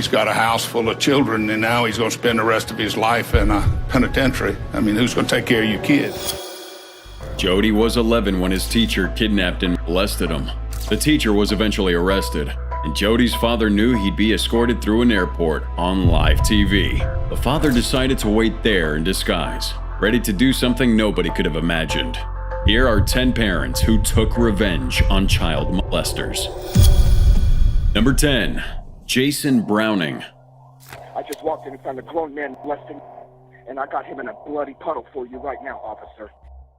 he's got a house full of children, and now he's going to spend the rest of his life in a penitentiary. I mean, who's going to take care of your kids? Jody was 11 when his teacher kidnapped and molested him. The teacher was eventually arrested, and Jody's father knew he'd be escorted through an airport on live TV. The father decided to wait there in disguise, ready to do something nobody could have imagined. Here are 10 parents who took revenge on child molesters. Number 10. Jason Browning. I just walked in and found a grown man molesting, and I got him in a bloody puddle for you right now, officer.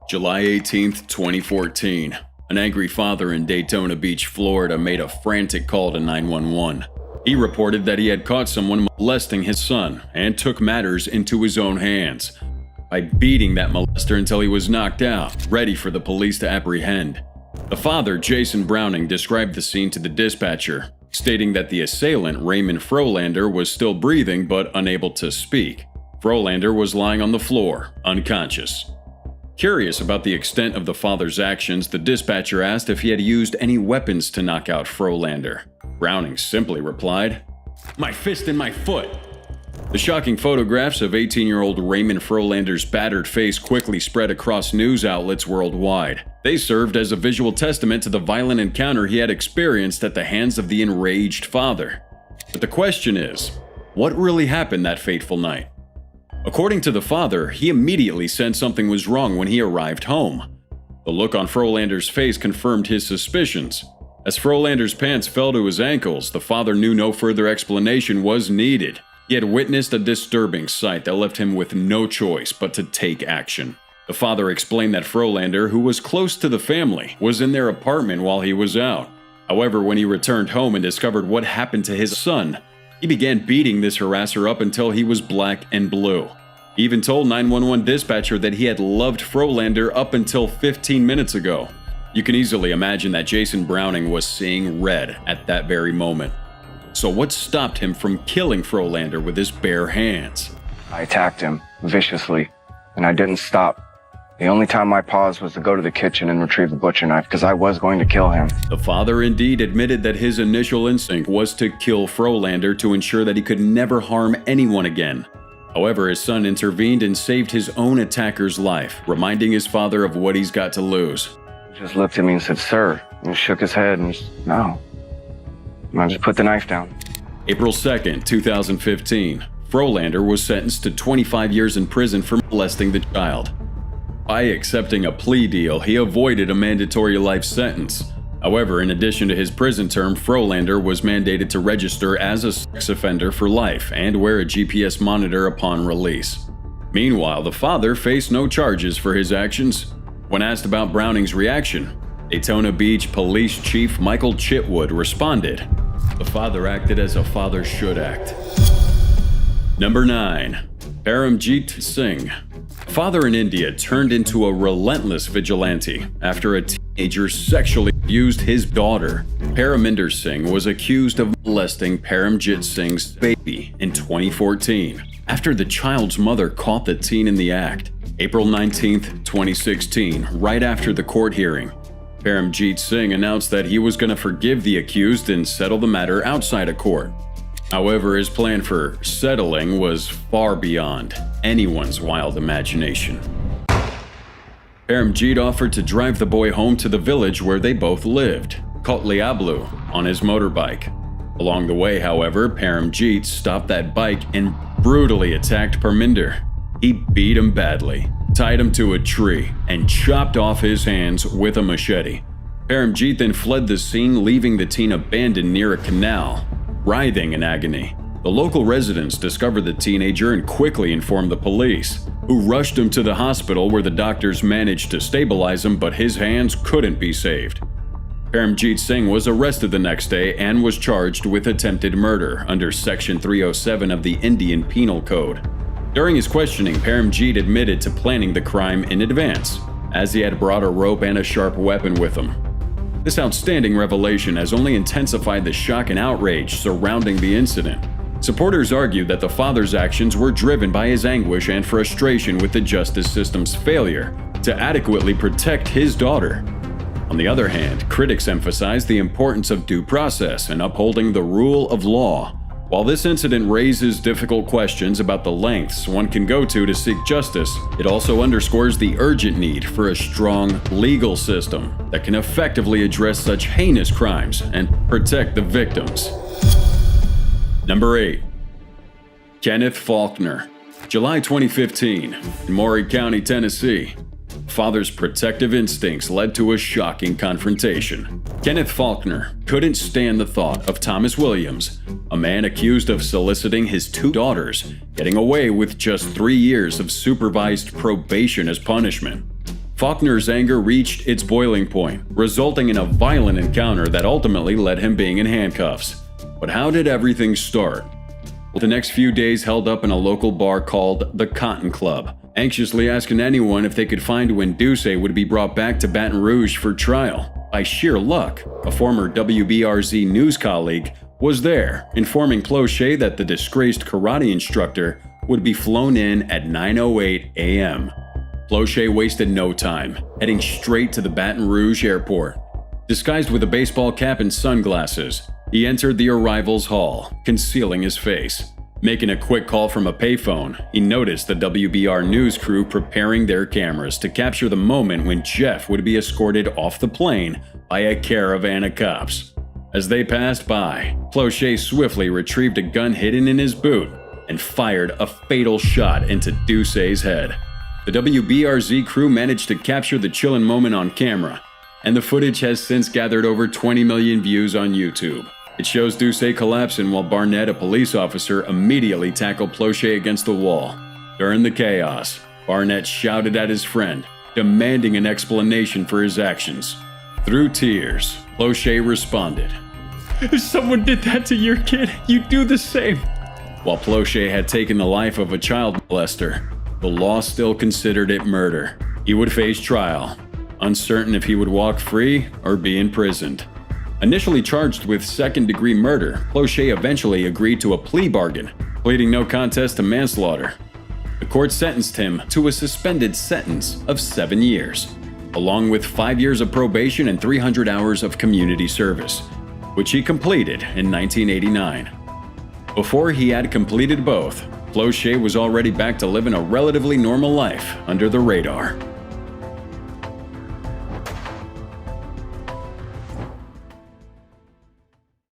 July 18th, 2014. An angry father in Daytona Beach, Florida made a frantic call to 911. He reported that he had caught someone molesting his son and took matters into his own hands by beating that molester until he was knocked out, ready for the police to apprehend. The father, Jason Browning, described the scene to the dispatcher, stating that the assailant, Raymond Frolander, was still breathing but unable to speak. Frolander was lying on the floor, unconscious. Curious about the extent of the father's actions, the dispatcher asked if he had used any weapons to knock out Frolander. Browning simply replied, "My fist and my foot." The shocking photographs of 18-year-old Raymond Frolander's battered face quickly spread across news outlets worldwide. They served as a visual testament to the violent encounter he had experienced at the hands of the enraged father. But the question is, what really happened that fateful night? According to the father, he immediately sensed something was wrong when he arrived home. The look on Frolander's face confirmed his suspicions. As Frolander's pants fell to his ankles, the father knew no further explanation was needed. He had witnessed a disturbing sight that left him with no choice but to take action. The father explained that Frolander, who was close to the family, was in their apartment while he was out. However, when he returned home and discovered what happened to his son, he began beating this harasser up until he was black and blue. He even told 911 dispatcher that he had loved Frolander up until 15 minutes ago. You can easily imagine that Jason Browning was seeing red at that very moment. So what stopped him from killing Frolander with his bare hands? I attacked him viciously, and I didn't stop. The only time I paused was to go to the kitchen and retrieve the butcher knife because I was going to kill him. The father indeed admitted that his initial instinct was to kill Frolander to ensure that he could never harm anyone again. However, his son intervened and saved his own attacker's life, reminding his father of what he's got to lose. He just looked at me and said, "Sir," and shook his head and no. And I just put the knife down. April 2nd, 2015. Frolander was sentenced to 25 years in prison for molesting the child. By accepting a plea deal, he avoided a mandatory life sentence. However, in addition to his prison term, Frolander was mandated to register as a sex offender for life and wear a GPS monitor upon release. Meanwhile, the father faced no charges for his actions. When asked about Browning's reaction, Daytona Beach Police Chief Michael Chitwood responded, "The father acted as a father should act." Number 9. Pamjet Singh. A father in India turned into a relentless vigilante after a teenager sexually abused his daughter. Paraminder Singh was accused of molesting Pamjet Singh's baby in 2014 after the child's mother caught the teen in the act. April 19th, 2016, right after the court hearing, Pamjet Singh announced that he was going to forgive the accused and settle the matter outside of court. However, his plan for settling was far beyond anyone's wild imagination. Pamjet offered to drive the boy home to the village where they both lived, Kotliablu, on his motorbike. Along the way, however, Pamjet stopped that bike and brutally attacked Parminder. He beat him badly, tied him to a tree, and chopped off his hands with a machete. Pamjet then fled the scene, leaving the teen abandoned near a canal, writhing in agony. The local residents discovered the teenager and quickly informed the police, who rushed him to the hospital where the doctors managed to stabilize him, but his hands couldn't be saved. Pamjet Singh was arrested the next day and was charged with attempted murder under Section 307 of the Indian Penal Code. During his questioning, Pamjet admitted to planning the crime in advance, as he had brought a rope and a sharp weapon with him. This outstanding revelation has only intensified the shock and outrage surrounding the incident. Supporters argued that the father's actions were driven by his anguish and frustration with the justice system's failure to adequately protect his daughter. On the other hand, critics emphasized the importance of due process and upholding the rule of law, While this incident raises difficult questions about the lengths one can go to seek justice, it also underscores the urgent need for a strong legal system that can effectively address such heinous crimes and protect the victims. Number 8. Kenneth Falkner. July 2015, in Maury County, Tennessee. Father's protective instincts led to a shocking confrontation. Kenneth Falkner couldn't stand the thought of Thomas Williams, a man accused of soliciting his 2 daughters, getting away with just 3 years of supervised probation as punishment. Faulkner's anger reached its boiling point, resulting in a violent encounter that ultimately led him being in handcuffs. But how did everything start? The next few days held up in a local bar called the Cotton Club, anxiously asking anyone if they could find when Duce would be brought back to Baton Rouge for trial. By sheer luck, a former WBRZ news colleague was there, informing Cloche that the disgraced karate instructor would be flown in at 9:08 a.m. Cloche wasted no time, heading straight to the Baton Rouge airport. Disguised with a baseball cap and sunglasses, he entered the arrivals hall, concealing his face. Making a quick call from a payphone, he noticed the WBR news crew preparing their cameras to capture the moment when Jeff would be escorted off the plane by a caravan of cops. As they passed by, Cloche swiftly retrieved a gun hidden in his boot and fired a fatal shot into Duce's head. The WBRZ crew managed to capture the chilling moment on camera, and the footage has since gathered over 20 million views on YouTube. It shows Duce collapsing while Barnett, a police officer, immediately tackled Cloche against the wall. During the chaos, Barnett shouted at his friend, demanding an explanation for his actions. Through tears, Cloche responded, "If someone did that to your kid, you'd do the same." While Cloche had taken the life of a child molester, the law still considered it murder. He would face trial, uncertain if he would walk free or be imprisoned. Initially charged with second-degree murder, Cloche eventually agreed to a plea bargain, pleading no contest to manslaughter. The court sentenced him to a suspended sentence of 7 years, along with 5 years of probation and 300 hours of community service, which he completed in 1989. Before he had completed both, Cloche was already back to living a relatively normal life under the radar.